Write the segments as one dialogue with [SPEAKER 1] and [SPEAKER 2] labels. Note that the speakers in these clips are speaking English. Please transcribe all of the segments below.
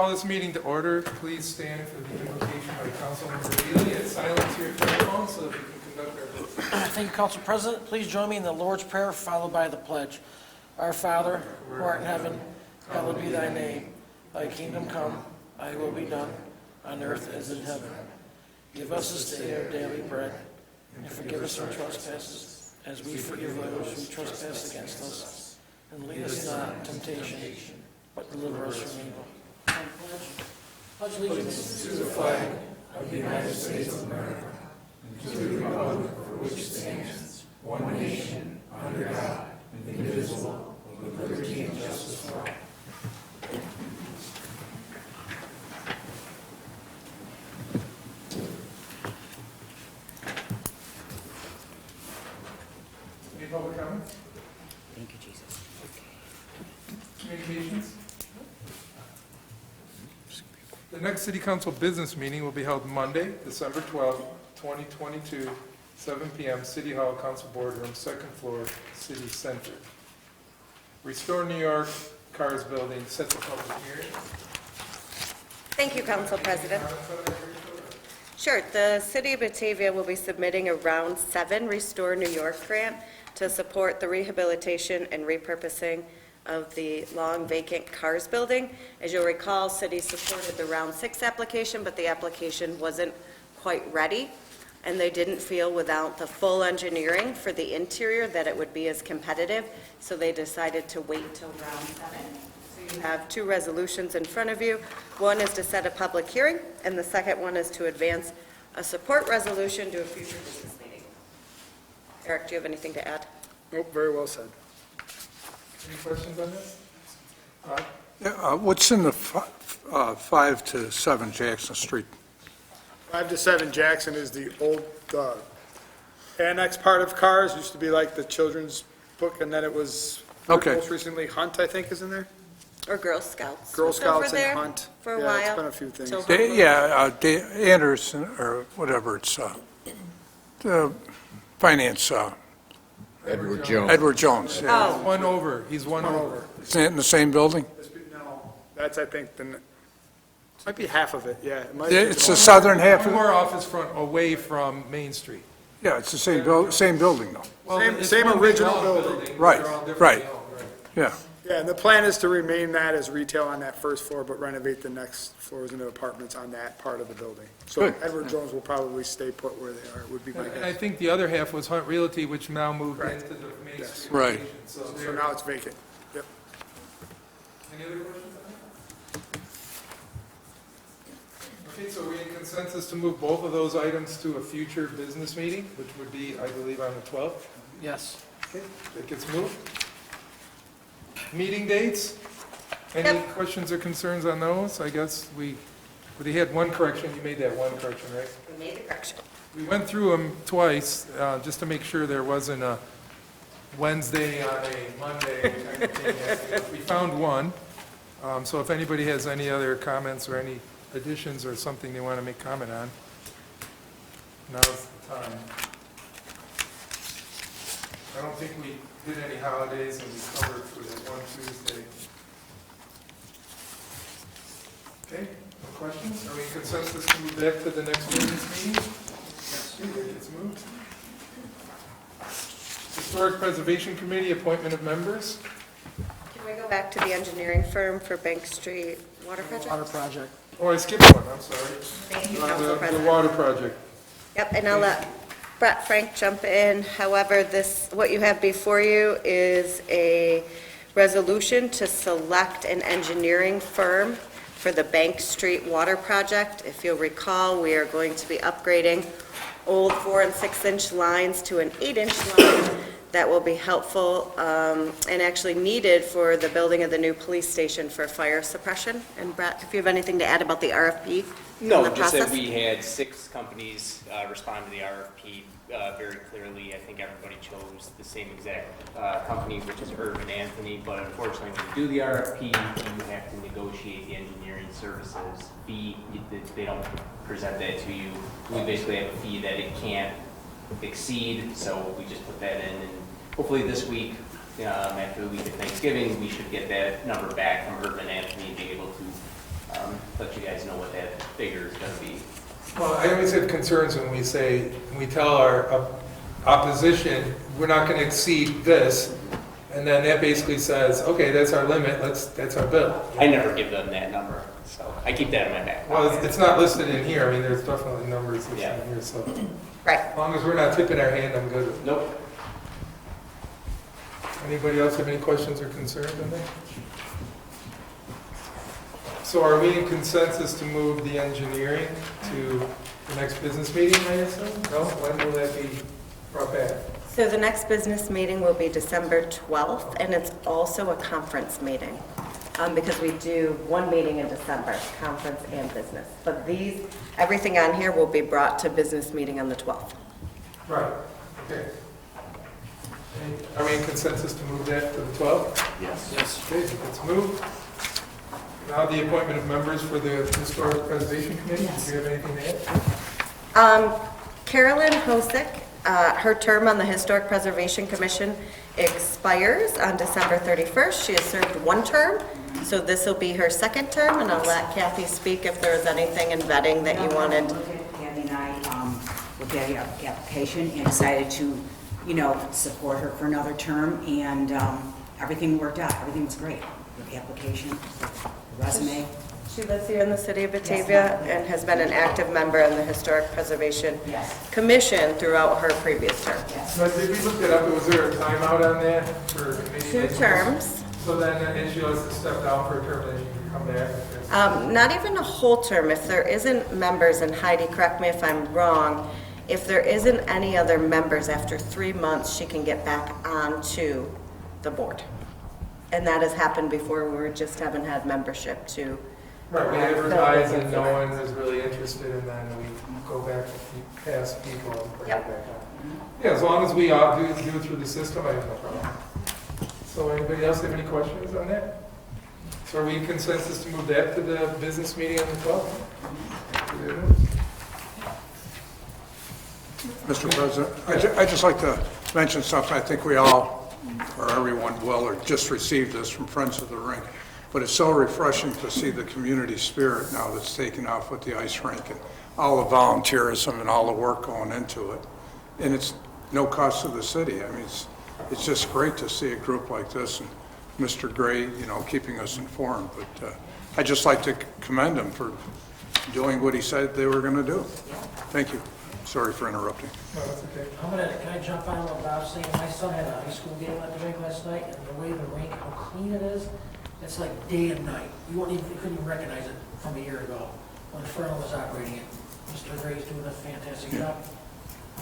[SPEAKER 1] call this meeting to order. Please stand for the invocation by Councilmember Ely and silence your telephone so that we can conduct our business.
[SPEAKER 2] Thank you, Council President. Please join me in the Lord's Prayer, followed by the pledge. Our Father, who art in heaven, hallowed be thy name. Thy kingdom come, thy will be done, on earth as in heaven. Give us this day our daily bread, and forgive us our trespasses, as we forgive those who trespass against us. And lead us not into temptation, but deliver us from evil. Pledge allegiance
[SPEAKER 1] To the flag of the United States of America, and to the republic for which it stands, one nation, under God, indivisible, with liberty and justice for all. Any public comment?
[SPEAKER 3] Thank you, Jesus.
[SPEAKER 1] Communications? The next city council business meeting will be held Monday, December 12th, 2022, 7 p.m., City Hall Council Boardroom, second floor, City Center. Restore New York Cars Building, set the public hearing.
[SPEAKER 4] Thank you, Council President. Sure. The City of Batavia will be submitting a Round 7 Restore New York grant to support the rehabilitation and repurposing of the long vacant Cars Building. As you'll recall, City supported the Round 6 application, but the application wasn't quite ready, and they didn't feel without the full engineering for the interior that it would be as competitive, so they decided to wait till Round 7. So you have two resolutions in front of you. One is to set a public hearing, and the second one is to advance a support resolution to a future business meeting. Eric, do you have anything to add?
[SPEAKER 5] Nope, very well said.
[SPEAKER 1] Any questions on this?
[SPEAKER 6] What's in the 5 to 7 Jackson Street?
[SPEAKER 5] 5 to 7 Jackson is the old annex part of Cars. Used to be like the children's book, and then it was
[SPEAKER 6] Okay.
[SPEAKER 5] most recently Hunt, I think, is in there.
[SPEAKER 4] Or Girl Scouts?
[SPEAKER 5] Girl
[SPEAKER 4] was
[SPEAKER 5] Scouts
[SPEAKER 4] over
[SPEAKER 5] and
[SPEAKER 4] there
[SPEAKER 5] Hunt.
[SPEAKER 4] For a
[SPEAKER 5] Yeah,
[SPEAKER 4] while.
[SPEAKER 5] it's been a few things.
[SPEAKER 4] Till-
[SPEAKER 6] Anderson, or whatever it's, the finance,
[SPEAKER 7] Edward Jones.
[SPEAKER 6] Edward Jones. Yeah.
[SPEAKER 4] Oh,
[SPEAKER 1] One over, he's one over.
[SPEAKER 6] Isn't it in the same building?
[SPEAKER 5] No, that's, I think, might be half of it, yeah. It might
[SPEAKER 6] It's
[SPEAKER 5] be
[SPEAKER 6] the southern half
[SPEAKER 1] One
[SPEAKER 6] of it?
[SPEAKER 1] more office front away from Main Street.
[SPEAKER 6] Yeah, it's the same building, though.
[SPEAKER 1] Well,
[SPEAKER 5] Same-
[SPEAKER 1] it's
[SPEAKER 5] same
[SPEAKER 1] one big
[SPEAKER 5] original
[SPEAKER 1] long
[SPEAKER 5] building.
[SPEAKER 6] Right,
[SPEAKER 1] They're all differently
[SPEAKER 6] right.
[SPEAKER 1] owned, right.
[SPEAKER 6] Yeah.
[SPEAKER 5] Yeah, and the plan is to remain that as retail on that first floor, but renovate the next floors into apartments on that part of the building. So
[SPEAKER 6] Good.
[SPEAKER 5] Edward Jones will probably stay put where they are, would be my
[SPEAKER 1] And I
[SPEAKER 5] guess.
[SPEAKER 1] think the other half was Hunt Realty, which now moved
[SPEAKER 5] Correct.
[SPEAKER 1] into the Main
[SPEAKER 5] Yes.
[SPEAKER 1] Street
[SPEAKER 6] Right.
[SPEAKER 1] location. So
[SPEAKER 5] So
[SPEAKER 1] they're-
[SPEAKER 5] now it's vacant. Yep.
[SPEAKER 1] Any other questions on that? Okay, so we in consensus to move both of those items to a future business meeting, which would be, I believe, on the 12th.
[SPEAKER 2] Yes.
[SPEAKER 1] Okay, that gets moved. Meeting dates? Any
[SPEAKER 4] Yep.
[SPEAKER 1] questions or concerns on those? I guess we had one correction, you made that one correction, right?
[SPEAKER 4] we made the correction.
[SPEAKER 1] We went through them twice, just to make sure there wasn't a Wednesday on a Monday kind of thing. We found one, so if anybody has any other comments or any additions or something they want to make comment on, now's the time. I don't think we did any holidays, and we covered for that one Tuesday. Okay, no questions? Are we in consensus to move back to the next business meeting? It's moved. Historic Preservation Committee, appointment of members.
[SPEAKER 4] Can we go back to the engineering firm for Bank Street Water Project?
[SPEAKER 2] Water project.
[SPEAKER 1] Oh, I skipped one, I'm sorry.
[SPEAKER 4] Thank you, Council
[SPEAKER 1] The
[SPEAKER 4] President.
[SPEAKER 1] water project.
[SPEAKER 4] Yep, and I'll let Brett Frank jump in. However, what you have before you is a resolution to select an engineering firm for the Bank Street Water Project. If you'll recall, we are going to be upgrading old 4 and 6-inch lines to an 8-inch line that will be helpful and actually needed for the building of the new police station for fire suppression. And Brett, if you have anything to add about the RFP?
[SPEAKER 8] No,
[SPEAKER 4] and the
[SPEAKER 8] just that
[SPEAKER 4] process?
[SPEAKER 8] we had 6 companies respond to the RFP very clearly. I think everybody chose the same exact company, which is Irvin Anthony, but unfortunately, when you do the RFP, you have to negotiate the engineering services fee. They don't present that to you. We basically have a fee that it can't exceed, so we just put that in, and hopefully this week, after the week of Thanksgiving, we should get that number back from Irvin Anthony, be able to figure is gonna be.
[SPEAKER 1] Well, I always have concerns when we say, when we tell our opposition, we're not gonna exceed this, and then that basically says, okay, that's our limit, that's our bill.
[SPEAKER 8] I never give them that number, so I keep that in my back
[SPEAKER 1] Well,
[SPEAKER 8] pocket.
[SPEAKER 1] it's not listed in here, I mean, there's definitely numbers listed
[SPEAKER 8] Yeah.
[SPEAKER 1] in here, so
[SPEAKER 4] Right.
[SPEAKER 1] as long as we're not tipping our hand, I'm good with it.
[SPEAKER 8] Nope.
[SPEAKER 1] Anybody else have any questions or concerns on that? So are we in consensus to move the engineering to the next business meeting, I assume? No? When will that be brought back?
[SPEAKER 4] So the next business meeting will be December 12th, and it's also a conference meeting, because we do one meeting in December, conference and business. But these, everything on here will be brought to business meeting on the 12th.
[SPEAKER 1] Right, okay. Are we in consensus to move that to the 12th?
[SPEAKER 8] Yes.
[SPEAKER 2] Yes.
[SPEAKER 1] Okay, let's move. Now the appointment of members for the Historic Preservation Committee. Do you have anything to add?
[SPEAKER 4] Carolyn Hosick, her term on the Historic Preservation Commission expires on December 31st. She has served one term, so this will be her second term, and I'll let Kathy speak if there was anything in vetting that you wanted.
[SPEAKER 3] Kathy and I looked at the application and decided to, support her for another term, and everything worked out. Everything was great with the application, the resume.
[SPEAKER 4] She lives here in the city of Batavia and has been an active member in the Historic Preservation
[SPEAKER 3] Yes.
[SPEAKER 4] Commission throughout her previous term.
[SPEAKER 3] Yes.
[SPEAKER 1] So did we look it up? Was there a timeout on that for committee?
[SPEAKER 4] 2 terms.
[SPEAKER 1] So then, and she has to step down for a term, then she can come back?
[SPEAKER 4] Not even a whole term. If there isn't members, and Heidi, correct me if I'm wrong, if there isn't any other members after 3 months, she can get back onto the board. And that has happened before. We just haven't had membership to.
[SPEAKER 1] Right, we advertise and no one is really interested, and then we go back to past people and bring it
[SPEAKER 4] Yep.
[SPEAKER 1] back on. Yeah, as long as we all do it through the system, I have no problem. So anybody else have any questions on that? So are we in consensus to move that to the business meeting on the 12th?
[SPEAKER 6] Mr. President, I'd just like to mention something. I think we all, or everyone will, or just received this from Friends of the Rink. But it's so refreshing to see the community spirit now that's taken off with the ice rink and all the volunteerism and all the work going into it. And it's no cost to the city. I mean, it's just great to see a group like this and Mr. Gray, keeping us informed. But I'd just like to commend him for doing what he said they were going to do. Thank you. Sorry for interrupting.
[SPEAKER 1] No, that's okay.
[SPEAKER 2] Can I jump on what Bob's saying? My son had a high school game at the rink last night, and the way the rink, how clean it is, it's like day and night. You couldn't even recognize it from a year ago when Fernald was operating it. Mr. Gray's doing a fantastic job.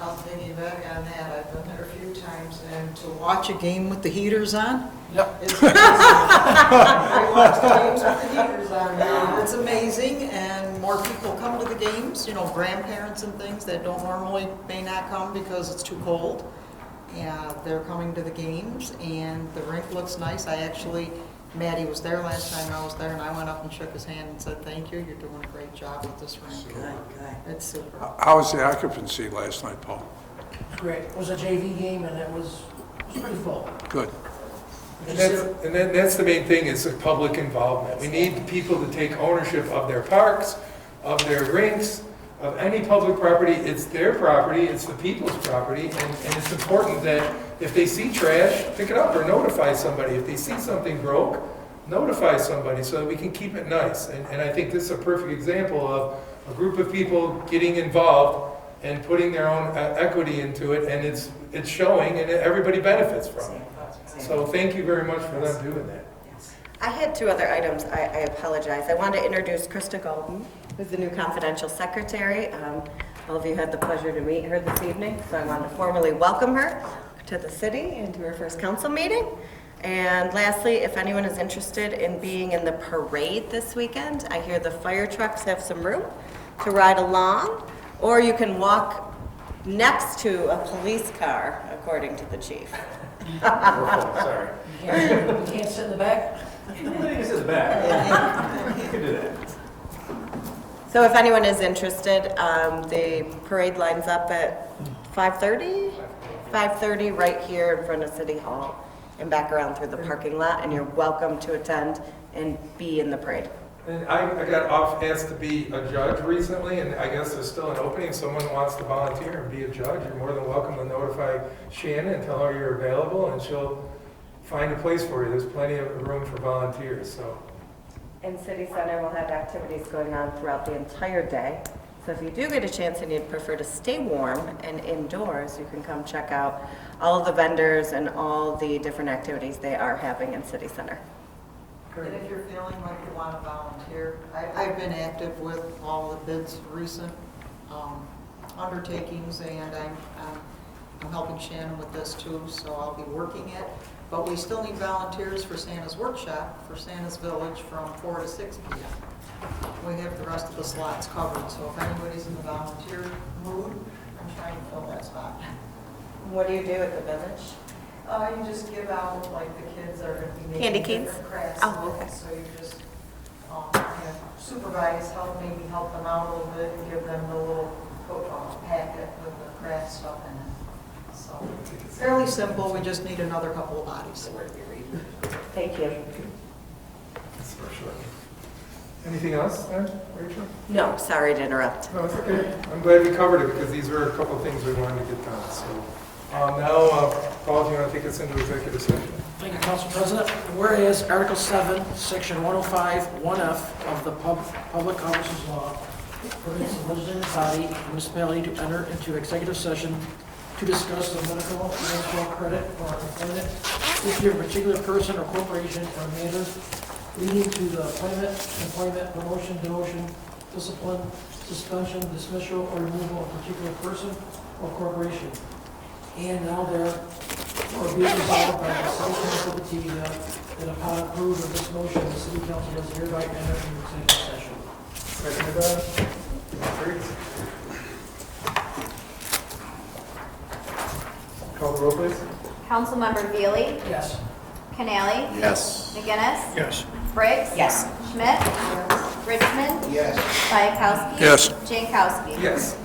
[SPEAKER 9] I'll piggyback on that. I've been there a few times, and to watch a game with the heaters on,
[SPEAKER 2] Yep.
[SPEAKER 9] it's amazing. I watch games with the heaters on, and it's amazing, and more people come to the games, grandparents and things that don't normally may not come because it's too cold. And they're coming to the games, and the rink looks nice. Maddie was there last time I was there, and I went up and shook his hand and said, "Thank you, you're doing a great job with this rink."
[SPEAKER 3] Good, good.
[SPEAKER 9] It's super.
[SPEAKER 6] How was the occupancy last night, Paul?
[SPEAKER 2] Great. It was a JV game, and it was pretty full.
[SPEAKER 6] Good.
[SPEAKER 1] And that's the main thing, is the public involvement. We need people to take ownership of their parks, of their rinks, of any public property. It's their property, it's the people's property, and it's important that if they see trash, pick it up or notify somebody. If they see something broke, notify somebody so that we can keep it nice. And I think this is a perfect example of a group of people getting involved and putting their own equity into it, and it's showing, and everybody benefits from it. So thank you very much for them doing that.
[SPEAKER 4] I had 2 other items. I apologize. I wanted to introduce Krista Golden, who's the new confidential secretary. All of you had the pleasure to meet her this evening, so I wanted to formally welcome her to the city and to her first council meeting. And lastly, if anyone is interested in being in the parade this weekend, I hear the fire trucks have some room to ride along, or you can walk next to a police car, according to the chief.
[SPEAKER 8] Sorry.
[SPEAKER 2] You can't sit in the back?
[SPEAKER 8] This is bad. You can do that.
[SPEAKER 4] So if anyone is interested, the parade lines up at 5:30? 5:30 right here in front of City Hall and back around through the parking lot, and you're welcome to attend and be in the parade.
[SPEAKER 1] And I got asked to be a judge recently, and I guess there's still an opening. If someone wants to volunteer and be a judge, you're more than welcome to notify Shannon and tell her you're available, and she'll find a place for you. There's plenty of room for volunteers, so.
[SPEAKER 4] And City Center will have activities going on throughout the entire day. So if you do get a chance and you'd prefer to stay warm and indoors, you can come check out all of the vendors and all the different activities they are having in City Center.
[SPEAKER 9] And if you're feeling like you want to volunteer, I've been active with all the bids, recent undertakings, and I'm helping Shannon with this too, so I'll be working it. But we still need volunteers for Santa's Workshop, for Santa's Village from 4 to 6 p.m. We have the rest of the slots covered, so if anybody's in the volunteer mood, I'm trying to fill that spot.
[SPEAKER 4] What do you do at the village?
[SPEAKER 9] You just give out, like, the kids are going to be
[SPEAKER 4] Candy
[SPEAKER 9] making
[SPEAKER 4] canes?
[SPEAKER 9] different crafts.
[SPEAKER 4] Oh, okay.
[SPEAKER 9] So you just supervise, maybe help them out a little bit, and give them the little packet with the craft stuff in it. So fairly simple, we just need another couple of bodies.
[SPEAKER 4] Thank you.
[SPEAKER 1] That's for sure. Anything else then, Rachel?
[SPEAKER 4] No, sorry to interrupt.
[SPEAKER 1] No, it's okay. I'm glad we covered it because these were a couple of things we wanted to get done. So now, Paul, do you want to take us into executive session?
[SPEAKER 2] Thank you, Council President. Whereas Article 7, Section 105, 1F of the Public Officers Law permits the legislative body of municipality to enter into executive session to discuss the medical, financial credit, or employment history of a particular person or corporation or matter leading to the employment, promotion, demotion, discipline, suspension, dismissal, or removal of a particular person or corporation. And now therefore be resolved by the City Council of Batavia that upon approval of this motion, the City Council does hereby enter into executive session.
[SPEAKER 1] Second to that? Great. Call the roll, please.
[SPEAKER 10] Councilmember Veely?
[SPEAKER 2] Yes.
[SPEAKER 10] Canali?
[SPEAKER 7] Yes.
[SPEAKER 10] McGinnis?
[SPEAKER 6] Yes.
[SPEAKER 10] Briggs?
[SPEAKER 3] Yes.
[SPEAKER 10] Schmidt? Richmond?
[SPEAKER 7] Yes.
[SPEAKER 10] Bayakowski?
[SPEAKER 6] Yes.
[SPEAKER 10] Jankowski?
[SPEAKER 1] Yes.